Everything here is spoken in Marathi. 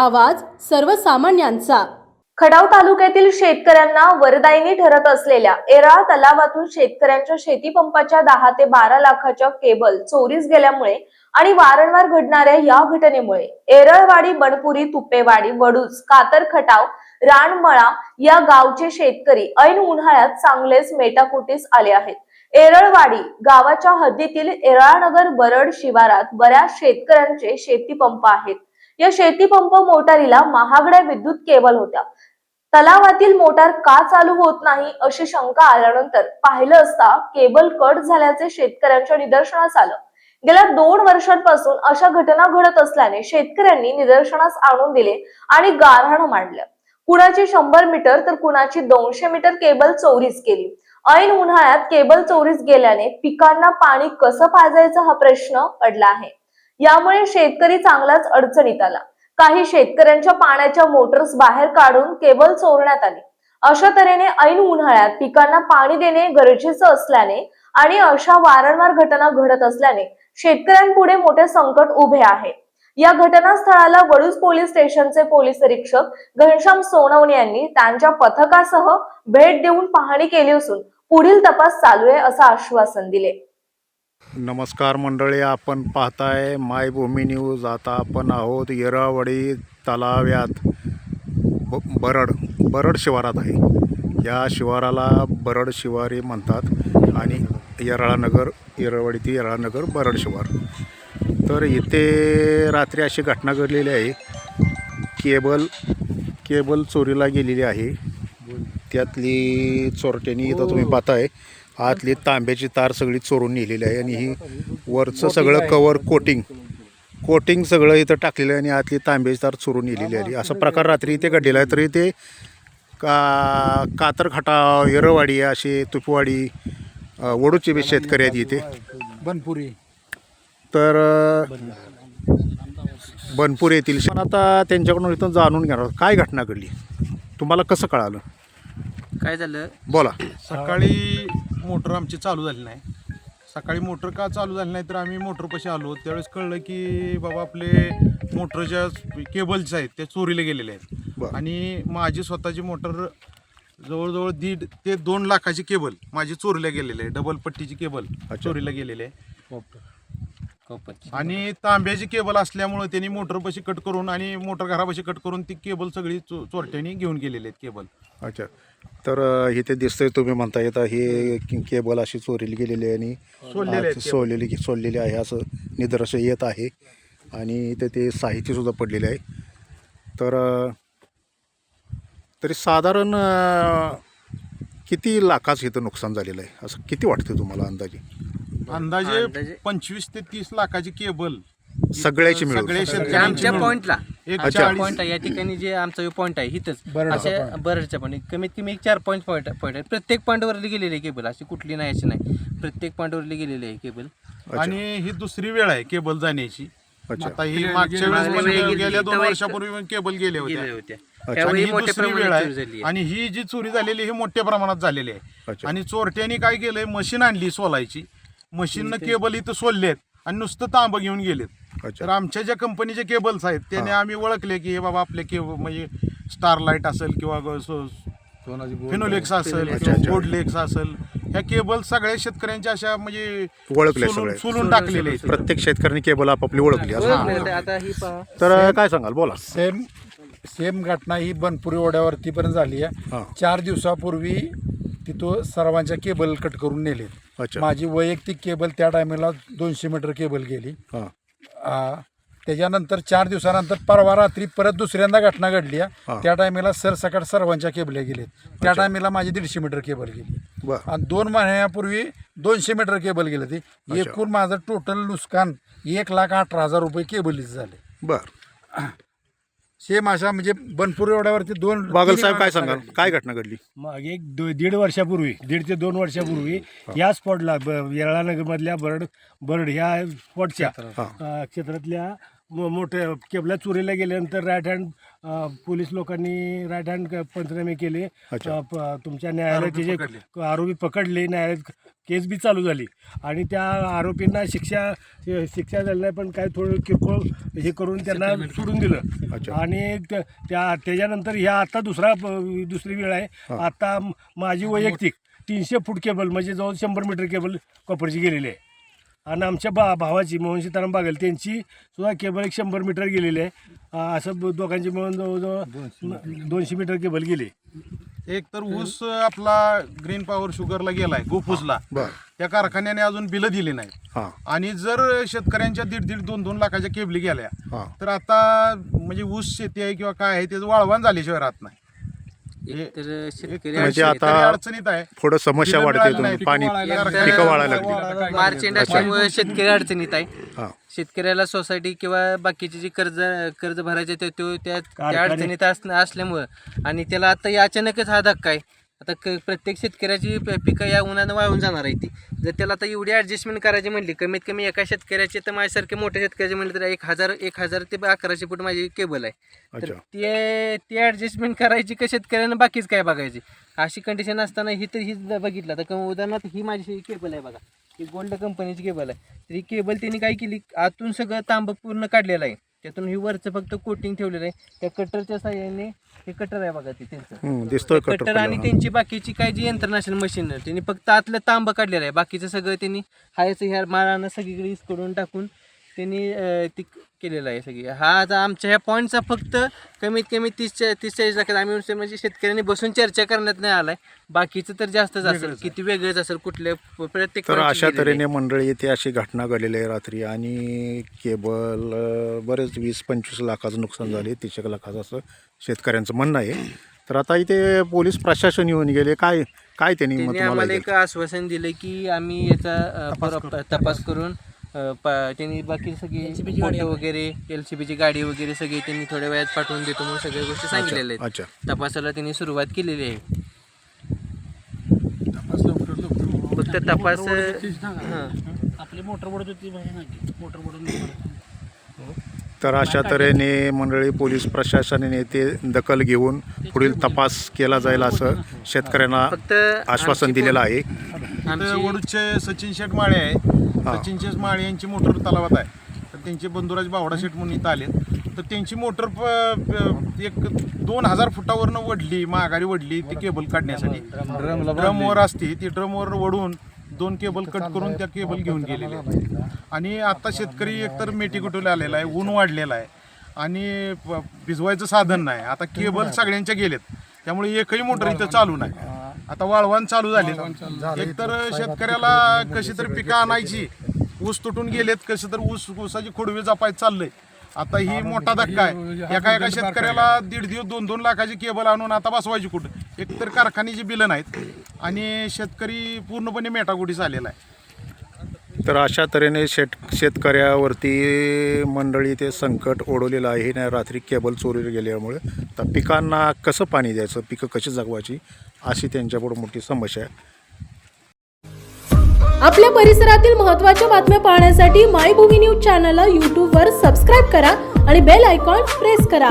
आवाज सर्वसामान्यांचा। खटाव तालुक्यातील शेतकऱ्यांना वरदायिनी ठरत असलेल्या एराळ तलावातून शेतकऱ्यांच्या शेतीपंपाच्या 10 ते 12 लाखाच्या केबल चोरीस गेल्यामुळे आणि वारंवार घडणाऱ्या या घटनेमुळे एरळवाडी, बनपुरी, तुपेवाडी, वडूज, कातर, खटाव, रानमळा या गावचे शेतकरी ऐन उन्हाळ्यात चांगलेच मेटाकुटीस आले आहेत। एरळवाडी गावाच्या हद्दीतील एराळनगर बरड शिवारात बऱ्याच शेतकऱ्यांचे शेतीपंप आहेत। या शेतीपंप मोटारीला महागड्या विद्युत केबल होत्या। तलावातील मोटार का चालू होत नाही अशी शंका आल्यानंतर पाहिलं असता केबल कट झाल्याचे शेतकऱ्यांच्या निदर्शनास आलं। गेल्या 2 वर्षांपासून अशा घटना घडत असल्याने शेतकऱ्यांनी निदर्शनास आणून दिले आणि गाऱ्हाण मांडलं। कुणाची 100 मीटर तर कुणाची 200 मीटर केबल चोरीस गेली। ऐन उन्हाळ्यात केबल चोरीस गेल्याने पिकांना पाणी कसं पाजायचं हा प्रश्न पडला आहे। यामुळे शेतकरी चांगलाच अडचणीत आला। काही शेतकऱ्यांच्या पाण्याच्या मोटर्स बाहेर काढून केबल चोरण्यात आली। अशा तऱ्हेने ऐन उन्हाळ्यात पिकांना पाणी देणे गरजेचं असल्याने आणि अशा वारंवार घटना घडत असल्याने शेतकऱ्यांपुढे मोठे संकट उभे आहे। या घटनास्थळाला वडूज पोलीस स्टेशनचे पोलीस निरीक्षक घनश्याम सोनवणे यांनी त्यांच्या पथकासह भेट देऊन पाहणी केली असून पुढील तपास चालू आहे असं आश्वासन दिले। नमस्कार मंडळी, आपण पाहताय मायभूमी न्यूज। आता आपण आहोत एराळवाडी तलाव्यात बरड शिवारात आहे। या शिवाराला बरड शिवारी म्हणतात आणि एराळवाडी ते एराळनगर बरड शिवार। तर इथे रात्री अशी घटना घडलेली आहे, केबल चोरीला गेलेली आहे। त्यातली चोरट्यांनी इथं तुम्ही पाहताय आतली तांब्याची तार सगळी चोरून नेलेली आहे आणि ही वरचं सगळं कवर कोटिंग सगळं इथं टाकलेलं आहे आणि आतली तांब्याची तार चोरून नेलेली आहे। असा प्रकार रात्री इथे घडलेला आहे। तर इथे कातर, खटाव, एरळवाडी, असे तुपवाडी, वडूचे बी शेतकरी आहेत इथे। बनपुरी तर बनपुरी येथील पण आता त्यांच्याकडून इथून जाणून घेणार काय घटना घडली, तुम्हाला कसं कळालं, काय झालं? बोला। सकाळी मोटर आमची चालू झाली नाही। सकाळी मोटर का चालू झाली नाही तर आम्ही मोटरपाशी आलो, त्यावेळेस कळलं की बाबा आपले मोटरच्या केबल्स आहेत त्या चोरीला गेलेले आहेत। आणि माझी स्वतःची मोटर जवळजवळ 1.5 ते 2 लाखाची केबल माझी चोरीला गेलेली आहे। डबल पट्टीची केबल चोरीला गेलेली आहे आणि तांब्याची केबल असल्यामुळे त्यांनी मोटरपाशी कट करून आणि मोटर घरापाशी कट करून ती केबल सगळी चोरट्यांनी घेऊन गेलेली आहेत केबल। अच्छा, तर इथे दिसतंय तुम्ही म्हणता येतं हे केबल अशी चोरीला गेलेली आहे आणि सोडलेली आहे असं निदर्शन येत आहे आणि इथे ते साहित्यसुद्धा पडलेले आहे। तर तरी साधारण किती लाखाचं इथं नुकसान झालेलं आहे असं किती वाटतं तुम्हाला अंदाजे 25 ते 30 लाखाची केबल सगळ्याची मिळून आमच्या पॉइंटला अच्छा पॉइंट आहे या ठिकाणी जे आमचा पॉइंट आहे इथंच अशा बरडच्या पण कमीत कमी 4 पॉइंट आहे। प्रत्येक पॉइंटवरली गेलेली आहे केबल, अशी कुठली नाही अशी नाही, प्रत्येक पॉइंटवरली गेलेली आहे केबल। आणि ही दुसरी वेळ आहे केबल जाण्याची। आता ही मागच्या वेळेस गेल्या 2 वर्षापूर्वी केबल गेल्या होत्या आणि ही दुसरी वेळ आहे। आणि ही जी चोरी झालेली ही मोठ्या प्रमाणात झालेली आहे आणि चोरट्यांनी काय केलंय, मशीन आणली सोलायची, मशीननं केबल इथं सोललेत आणि नुसतं तांबं घेऊन गेलेत। तर आमच्या ज्या कंपनीचे केबल्स आहेत त्याने आम्ही ओळखले की हे बाबा आपले केबल म्हणजे स्टारलाइट असेल किंवा फिनोलेक्स असेल, गोल्डलेक्स असेल, ह्या केबल सगळ्या शेतकऱ्यांच्या अशा म्हणजे ओळखले सोलून टाकलेले आहेत। प्रत्येक शेतकऱ्यांनी केबल आपापली ओळखली आता ही तर काय सांगाल, बोला। सेम घटना ही बनपुरी ओढ्यावरती पण झाली आहे। 4 दिवसापूर्वी तिथं सर्वांच्या केबल कट करून नेले। माझी वैयक्तिक केबल त्या टायमाला 200 मीटर केबल गेली। त्याच्यानंतर 4 दिवसानंतर परवा रात्री परत दुसऱ्यांदा घटना घडली आहे। त्या टायमाला सरसकट सर्वांच्या केबल्या गेलेत। त्या टायमाला माझी 150 मीटर केबल गेली आणि 2 महिन्यापूर्वी 200 मीटर केबल गेली ती। एकूण माझं टोटल नुकसान 1,18,000 रुपये केबलीच झाले। सेम अशा म्हणजे बनपुरी ओढ्यावरती 2 बागल साहेब काय सांगाल, काय घटना घडली? मागे 1.5 वर्षापूर्वी 1.5 ते 2 वर्षापूर्वी या स्पॉटला येरळानगर मधल्या बरड ह्या स्पॉटच्या क्षेत्रातल्या मोठ्या केबला चोरीला गेल्यानंतर राईट हँड पोलीस लोकांनी राईट हँड पंचनामे केले. तुमच्या न्यायालयाचे जे आरोपी पकडले, न्यायालयात केस बी चालू झाली आणि त्या आरोपींना शिक्षा झाली नाही, पण काय थोडं किरकोळ हे करून त्यांना सोडून दिलं. आणि त्याच्यानंतर ह्या आता दुसरी वेळ आहे. आता माझी वैयक्तिक 300 फूट केबल म्हणजे जवळ 100 मीटर केबल कॉपरची गेलेली आहे. आणि आमच्या भावाची मोहन सीताराम बागेल त्यांची सुद्धा केबल 100 मीटर गेलेली आहे. असं दोघांची मिळून जवळजवळ 200 मीटर केबल गेली. एक तर ऊस आपला ग्रीन पॉवर शुगरला गेलाय गोफूसला, त्या कारखान्याने अजून बिलं दिली नाही. आणि जर शेतकऱ्यांच्या 1.5-2 लाखाच्या केबली गेल्या तर आता म्हणजे ऊस शेती आहे किंवा काय आहे त्याचं वाळवण झाल्याशिवाय राहत नाही. तर शेतकरी म्हणजे आता अडचणीत आहे. थोडं समस्या बिलं वाढते, मिळाली नाही, पाणी पिकं वाळायला लागली. मार्च एंड असल्यामुळे शेतकरी अडचणीत आहे. शेतकऱ्याला सोसायटी किंवा बाकीचे जे कर्ज भरायचे त्या अडचणीत असल्यामुळं आणि त्याला आता अचानकच हा धक्का आहे. आता प्रत्येक शेतकऱ्याची पिकं या उन्हानं वाळून जाणार आहे ती. जर त्याला आता एवढी ॲडजस्टमेंट करायची म्हणली, कमीत कमी एका शेतकऱ्याची तर माझ्यासारखे मोठ्या शेतकऱ्याचे म्हणले तर 1000 ते 1100 फूट माझी केबल आहे. तर ती ॲडजस्टमेंट करायची का शेतकऱ्यांना बाकीच काय बघायची, अशी कंडिशन असताना ही बघितलं तर उदाहरणार्थ ही माझी केबल आहे बघा, ही गोल्ड कंपनीची केबल आहे. तर ही केबल त्यांनी काय केली, आतून सगळं तांबं पूर्ण काढलेलं आहे, त्यातून ही वरचं फक्त कोटिंग ठेवलेलं आहे. त्या कटरच्या साह्याने, हे कटर आहे बघा ते त्यांचं कटर, आणि त्यांची बाकीची काय जी यंत्रणा असेल मशीन, त्यांनी फक्त आतलं तांबं काढलेलं आहे. बाकीचं सगळं त्यांनी हायचं ह्या माळानं सगळीकडे इसकडून टाकून त्यांनी ती केलेलं आहे सगळी. हा आता आमच्या ह्या पॉईंटचा फक्त कमीत कमी 30-40 लाखात आम्ही म्हणजे शेतकऱ्यांनी बसून चर्चा करण्यात नाही आलाय. बाकीचं तर जास्तच असेल, किती वेगळंच असेल कुठल्या प्रत्येक. तर अशा तऱ्हेने मंडळी इथे अशी घटना घडलेली आहे रात्री, आणि केबल बरेच 20-25 लाखाचं नुकसान झाले, 30 लाखाचं असं शेतकऱ्यांचं म्हणणं आहे. तर आता इथे पोलीस प्रशासन येऊन गेले, काय त्यांनी आम्हाला एक आश्वासन दिलं की आम्ही याचा तपास करून त्यांनी बाकी सगळी फोटो वगैरे LCBची गाडी वगैरे सगळी त्यांनी थोड्या वेळात पाठवून देतो म्हणून सगळ्या गोष्टी सांगितलेल्या आहेत. तपासाला त्यांनी सुरुवात केलेली आहे. फक्त तपास आपली मोटर बोर्ड होती मोटर बोर्ड. तर अशा तऱ्हेने मंडळी पोलीस प्रशासनाने ते दखल घेऊन पुढील तपास केला जाईल असं शेतकऱ्यांना आश्वासन दिलेलं आहे. वडूचे सचिन शेठ माळे आहे, सचिन शेठ माळे यांची मोटर तलावात आहे. तर त्यांचे बंधुराज बावडा शेठ म्हणून इथं आले, तर त्यांची मोटर एक 2000 फुटावरनं वडली, माघारी वडली ती केबल काढण्यासाठी. ड्रमवर असते ती, ड्रमवर वडून 2 केबल कट करून त्या केबल घेऊन गेलेले आहेत. आणि आता शेतकरी एकतर मेटीकुटूला आलेला आहे, ऊन वाढलेला आहे आणि भिजवायचं साधन नाही. आता केबल सगळ्यांच्या गेलेत, त्यामुळे एकही मोटर इथं चालू नाही. आता वाळवण चालू झाले. एकतर शेतकऱ्याला कशी तरी पिकं आणायची, ऊस तुटून गेलेत, कशी तर ऊसाची खोडवे जपायचं चाललंय. आता ही मोठा धक्का आहे. एका शेतकऱ्याला 1.5-2 लाखाची केबल आणून आता बसवायची कुठं. एकतर कारखान्याची बिलं नाहीत आणि शेतकरी पूर्णपणे मेटाकुटीस आलेला आहे. तर अशा तऱ्हेने शेतकऱ्यावरती मंडळी ते संकट ओढवलेलं आहे ना. रात्री केबल चोरीला गेल्यामुळे तर पिकांना कसं पाणी द्यायचं, पिकं कशी जगवायची, अशी त्यांच्यापुढे मोठी समस्या आहे. आपल्या परिसरातील महत्त्वाच्या बातम्या पाहण्यासाठी मायभूमी न्यूज चॅनलला यूट्यूबवर सबस्क्राईब करा आणि बेल आयकॉन प्रेस करा.